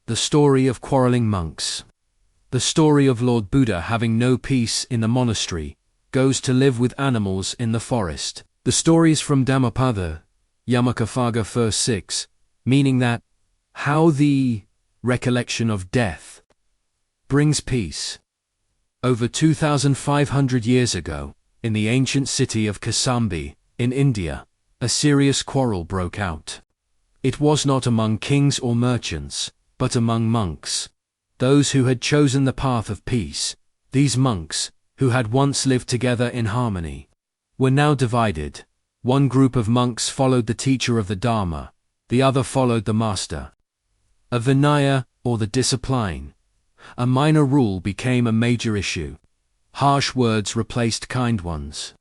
The story of quarreling monks. The story of Lord Buddha having no peace in the monastery, goes to live with animals in the forest. The story is from Dhammapada, Yamaka Vagga verse 6, meaning that, how the recollection of death brings peace. Over 2,500 years ago, in the ancient city of Kausambi, in India, a serious quarrel broke out. It was not among kings or merchants, but among monks, those who had chosen the path of peace. These monks, who had once lived together in harmony, were now divided. One group of monks followed the teacher of the Dharma, the other followed the master. A Vinaya, or the discipline, a minor rule, became a major issue. Harsh words replaced kind ones.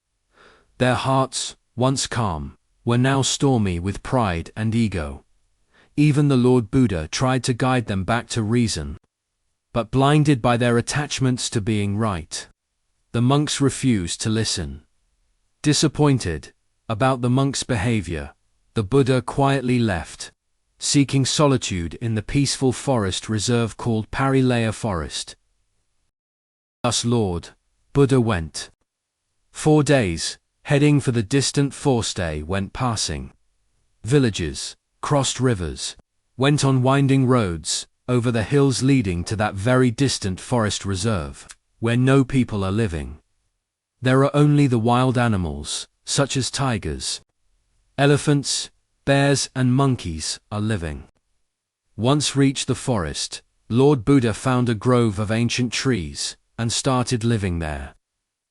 Their hearts, once calm, were now stormy with pride and ego. Even the Lord Buddha tried to guide them back to reason, but blinded by their attachments to being right, the monks refused to listen. Disappointed about the monks' behavior, the Buddha quietly left, seeking solitude in the peaceful forest reserve called Parilaya Forest. Thus Lord Buddha went. 4 days, heading for the distant forestay, went passing villages, crossed rivers, went on winding roads, over the hills leading to that very distant forest reserve, where no people are living. There are only the wild animals, such as tigers, elephants, bears and monkeys, are living. Once reached the forest, Lord Buddha found a grove of ancient trees, and started living there,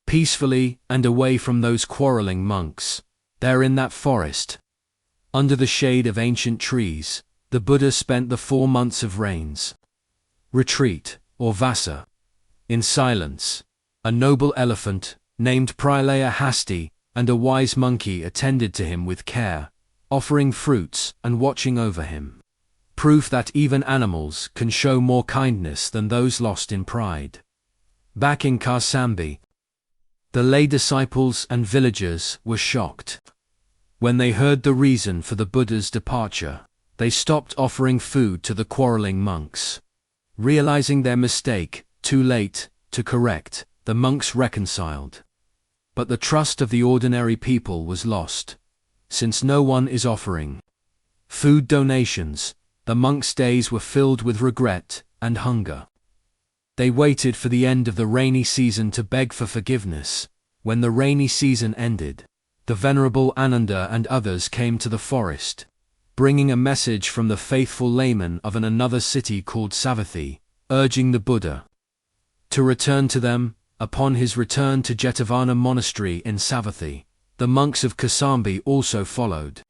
peacefully and away from those quarreling monks. There in that forest, under the shade of ancient trees, the Buddha spent the 4 months of rains. Retreat, or Vassa. In silence, a noble elephant, named Prilaya Hasti, and a wise monkey attended to him with care, offering fruits and watching over him. Proof that even animals can show more kindness than those lost in pride. Back in Kausambi, the lay disciples and villagers were shocked. When they heard the reason for the Buddha's departure, they stopped offering food to the quarreling monks. Realizing their mistake, too late to correct, the monks reconciled. But the trust of the ordinary people was lost. Since no one is offering food donations, the monks' days were filled with regret and hunger. They waited for the end of the rainy season to beg for forgiveness. When the rainy season ended, the Venerable Ananda and others came to the forest, bringing a message from the faithful layman of another city called Savatthi, urging the Buddha to return to them. Upon his return to Jetavana Monastery in Savatthi, the monks of Kausambi also followed.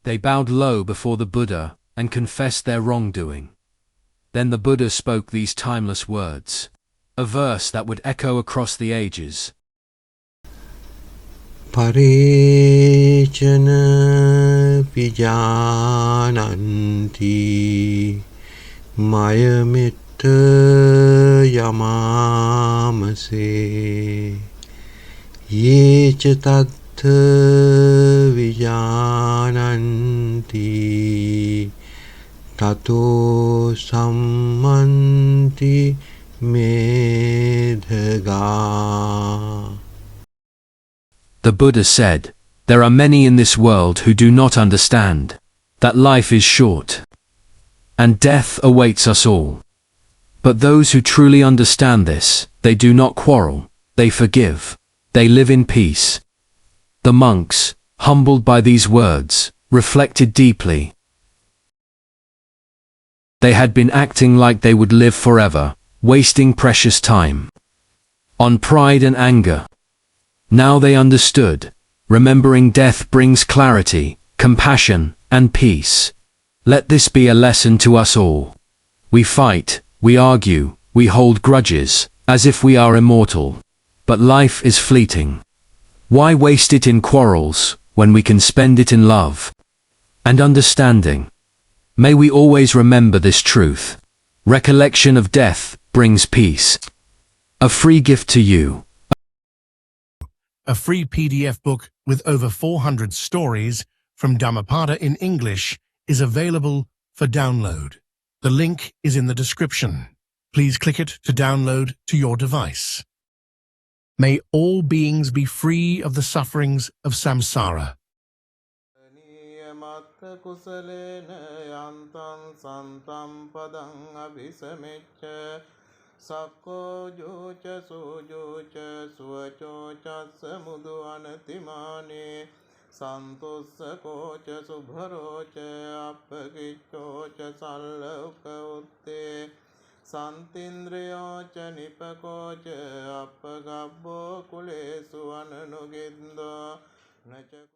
They bowed low before the Buddha and confessed their wrongdoing. Then the Buddha spoke these timeless words, a verse that would echo across the ages. Parechana vijananti mayamitta yamamase yecha tattha vijananti tato sammanti medhaga. The Buddha said, there are many in this world who do not understand that life is short and death awaits us all. But those who truly understand this, they do not quarrel, they forgive, they live in peace. The monks, humbled by these words, reflected deeply. They had been acting like they would live forever, wasting precious time on pride and anger. Now they understood, remembering death brings clarity, compassion, and peace. Let this be a lesson to us all. We fight, we argue, we hold grudges, as if we are immortal. But life is fleeting. Why waste it in quarrels, when we can spend it in love and understanding? May we always remember this truth. Recollection of death brings peace. A free gift to you. A free PDF book with over 400 stories from Dhammapada in English is available for download. The link is in the description. Please click it to download to your device. May all beings be free of the sufferings of samsara. කුසලේන යන්තං සන්තම් පදං අபிසමෙච්ච සක්කෝ ජෝච සෝජෝච සුවචෝ චස්ස මුදු අනතිමානේ සන්තුස්සකෝච සුභරෝච අප්පකිච්චෝච සල්ලෝක උත්තේ සන්තින්ද්‍රයෝච නිපකෝච අප්පගබ්බෝ කුලේසු අනනුගින්දෝ නච